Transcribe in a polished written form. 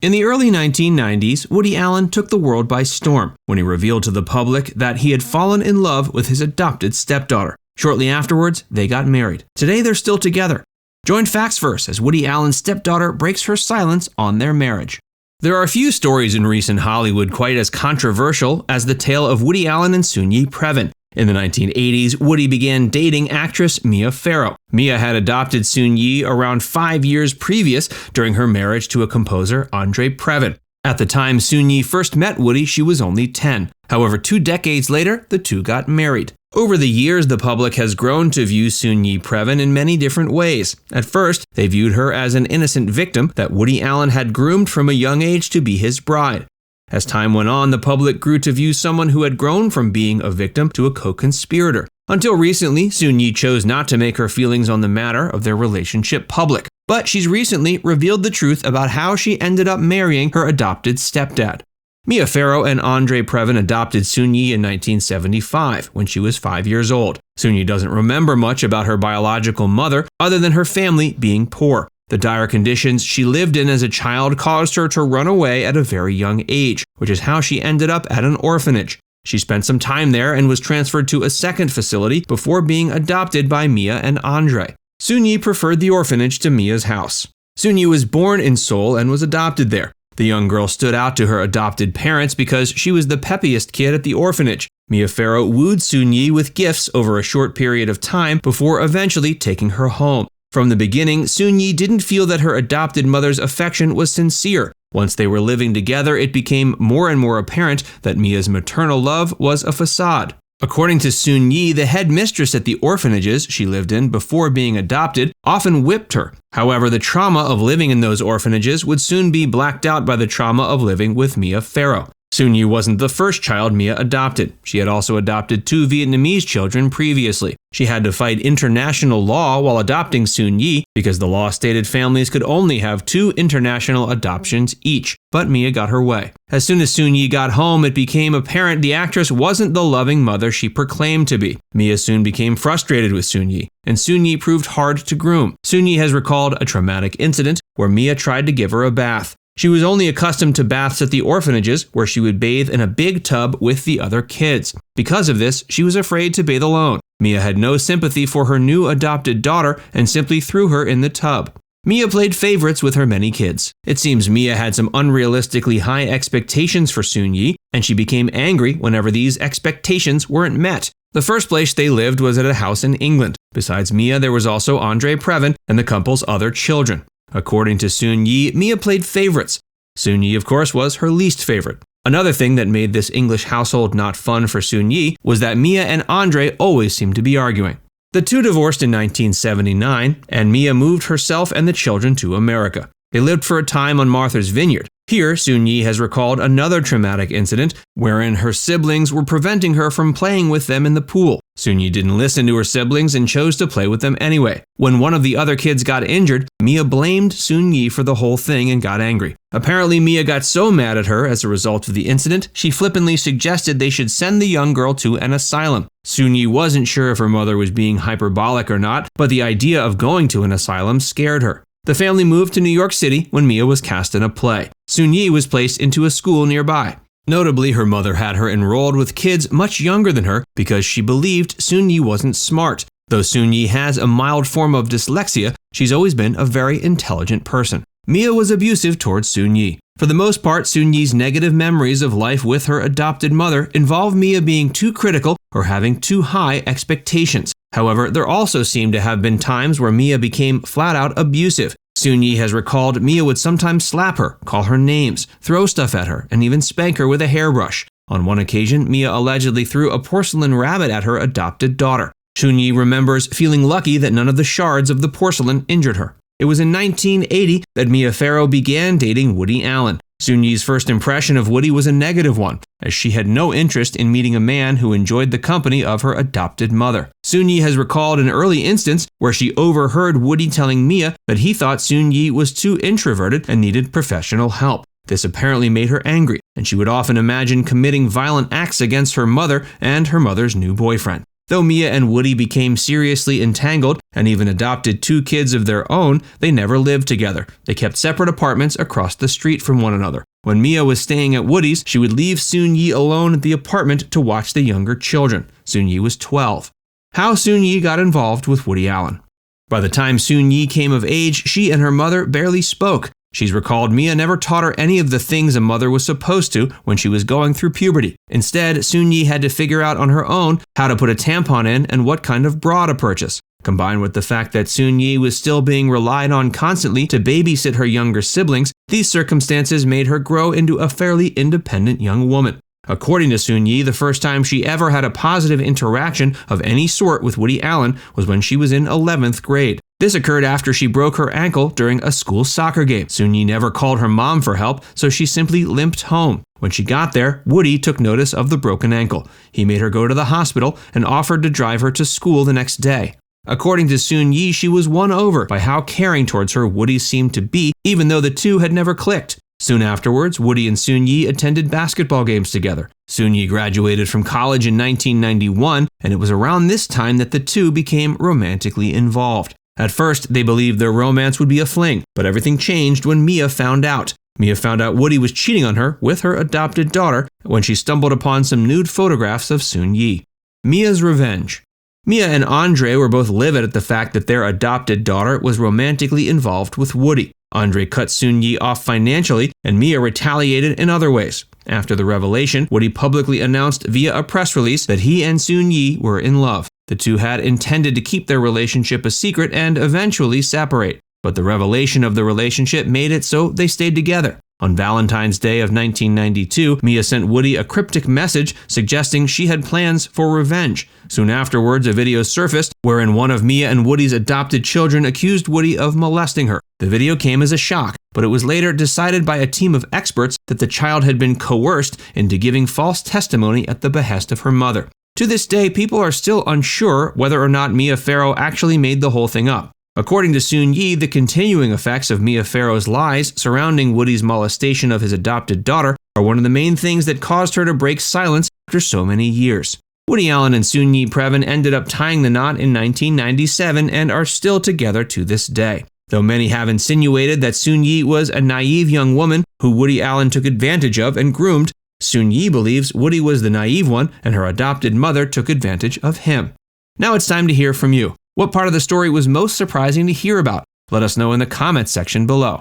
In the early 1990s, Woody Allen took the world by storm when he revealed to the public that he had fallen in love with his adopted stepdaughter. Shortly afterwards, they got married. Today, they're still together. Join Factsverse as Woody Allen's stepdaughter breaks her silence on their marriage. There are few stories in recent Hollywood quite as controversial as the tale of Woody Allen and Soon-Yi Previn. In the 1980s, Woody began dating actress Mia Farrow. Mia had adopted Soon-Yi around 5 years previous during her marriage to a composer, Andre Previn. At the time Soon-Yi first met Woody, she was only 10. However, 2 decades later, the two got married. Over the years, the public has grown to view Soon-Yi Previn in many different ways. At first, they viewed her as an innocent victim that Woody Allen had groomed from a young age to be his bride. As time went on, the public grew to view someone who had grown from being a victim to a co-conspirator. Until recently, Soon-Yi chose not to make her feelings on the matter of their relationship public. But she's recently revealed the truth about how she ended up marrying her adopted stepdad. Mia Farrow and Andre Previn adopted Soon-Yi in 1975 when she was 5 years old. Soon-Yi doesn't remember much about her biological mother other than her family being poor. The dire conditions she lived in as a child caused her to run away at a very young age, which is how she ended up at an orphanage. She spent some time there and was transferred to a second facility before being adopted by Mia and Andre. Soon-Yi preferred the orphanage to Mia's house. Soon-Yi was born in Seoul and was adopted there. The young girl stood out to her adopted parents because she was the peppiest kid at the orphanage. Mia Farrow wooed Soon-Yi with gifts over a short period of time before eventually taking her home. From the beginning, Soon-Yi didn't feel that her adopted mother's affection was sincere. Once they were living together, it became more and more apparent that Mia's maternal love was a facade. According to Soon-Yi, the head mistress at the orphanages she lived in before being adopted often whipped her. However, the trauma of living in those orphanages would soon be blacked out by the trauma of living with Mia Farrow. Soon-Yi wasn't the first child Mia adopted. She had also adopted 2 Vietnamese children previously. She had to fight international law while adopting Soon-Yi because the law stated families could only have 2 international adoptions each. But Mia got her way. As soon as Soon-Yi got home, it became apparent the actress wasn't the loving mother she proclaimed to be. Mia soon became frustrated with Soon-Yi, and Soon-Yi proved hard to groom. Soon-Yi has recalled a traumatic incident where Mia tried to give her a bath. She was only accustomed to baths at the orphanages where she would bathe in a big tub with the other kids. Because of this, she was afraid to bathe alone. Mia had no sympathy for her new adopted daughter and simply threw her in the tub. Mia played favorites with her many kids. It seems Mia had some unrealistically high expectations for Soon-Yi, and she became angry whenever these expectations weren't met. The first place they lived was at a house in England. Besides Mia, there was also Andre Previn and the couple's other children. According to Soon-Yi, Mia played favorites. Soon-Yi, of course, was her least favorite. Another thing that made this English household not fun for Soon-Yi was that Mia and Andre always seemed to be arguing. The two divorced in 1979, and Mia moved herself and the children to America. They lived for a time on Martha's Vineyard. Here, Soon-Yi has recalled another traumatic incident wherein her siblings were preventing her from playing with them in the pool. Soon-Yi didn't listen to her siblings and chose to play with them anyway. When one of the other kids got injured, Mia blamed Soon-Yi for the whole thing and got angry. Apparently, Mia got so mad at her as a result of the incident, she flippantly suggested they should send the young girl to an asylum. Soon-Yi wasn't sure if her mother was being hyperbolic or not, but the idea of going to an asylum scared her. The family moved to New York City when Mia was cast in a play. Soon-Yi was placed into a school nearby. Notably, her mother had her enrolled with kids much younger than her because she believed Soon-Yi wasn't smart. Though Soon-Yi has a mild form of dyslexia, she's always been a very intelligent person. Mia was abusive towards Soon-Yi. For the most part, Soon-Yi's negative memories of life with her adopted mother involve Mia being too critical or having too high expectations. However, there also seem to have been times where Mia became flat-out abusive. Soon-Yi has recalled Mia would sometimes slap her, call her names, throw stuff at her, and even spank her with a hairbrush. On one occasion, Mia allegedly threw a porcelain rabbit at her adopted daughter. Soon-Yi remembers feeling lucky that none of the shards of the porcelain injured her. It was in 1980 that Mia Farrow began dating Woody Allen. Soon-Yi's first impression of Woody was a negative one, as she had no interest in meeting a man who enjoyed the company of her adopted mother. Soon-Yi has recalled an early instance where she overheard Woody telling Mia that he thought Soon-Yi was too introverted and needed professional help. This apparently made her angry, and she would often imagine committing violent acts against her mother and her mother's new boyfriend. Though Mia and Woody became seriously entangled and even adopted 2 kids of their own, they never lived together. They kept separate apartments across the street from one another. When Mia was staying at Woody's, she would leave Soon-Yi alone at the apartment to watch the younger children. Soon-Yi was 12. How Soon-Yi got involved with Woody Allen. By the time Soon-Yi came of age, she and her mother barely spoke. She's recalled Mia never taught her any of the things a mother was supposed to when she was going through puberty. Instead, Soon-Yi had to figure out on her own how to put a tampon in and what kind of bra to purchase. Combined with the fact that Soon-Yi was still being relied on constantly to babysit her younger siblings, these circumstances made her grow into a fairly independent young woman. According to Soon-Yi, the first time she ever had a positive interaction of any sort with Woody Allen was when she was in 11th grade. This occurred after she broke her ankle during a school soccer game. Soon-Yi never called her mom for help, so she simply limped home. When she got there, Woody took notice of the broken ankle. He made her go to the hospital and offered to drive her to school the next day. According to Soon-Yi, she was won over by how caring towards her Woody seemed to be, even though the two had never clicked. Soon afterwards, Woody and Soon-Yi attended basketball games together. Soon-Yi graduated from college in 1991, and it was around this time that the two became romantically involved. At first, they believed their romance would be a fling, but everything changed when Mia found out. Mia found out Woody was cheating on her with her adopted daughter when she stumbled upon some nude photographs of Soon-Yi. Mia's revenge. Mia and Andre were both livid at the fact that their adopted daughter was romantically involved with Woody. Andre cut Soon-Yi off financially, and Mia retaliated in other ways. After the revelation, Woody publicly announced via a press release that he and Soon-Yi were in love. The two had intended to keep their relationship a secret and eventually separate. But the revelation of the relationship made it so they stayed together. On Valentine's Day of 1992, Mia sent Woody a cryptic message suggesting she had plans for revenge. Soon afterwards, a video surfaced wherein one of Mia and Woody's adopted children accused Woody of molesting her. The video came as a shock, but it was later decided by a team of experts that the child had been coerced into giving false testimony at the behest of her mother. To this day, people are still unsure whether or not Mia Farrow actually made the whole thing up. According to Soon-Yi, the continuing effects of Mia Farrow's lies surrounding Woody's molestation of his adopted daughter are one of the main things that caused her to break silence after so many years. Woody Allen and Soon-Yi Previn ended up tying the knot in 1997 and are still together to this day. Though many have insinuated that Soon-Yi was a naive young woman who Woody Allen took advantage of and groomed, Soon-Yi believes Woody was the naive one and her adopted mother took advantage of him. Now it's time to hear from you. What part of the story was most surprising to hear about? Let us know in the comments section below.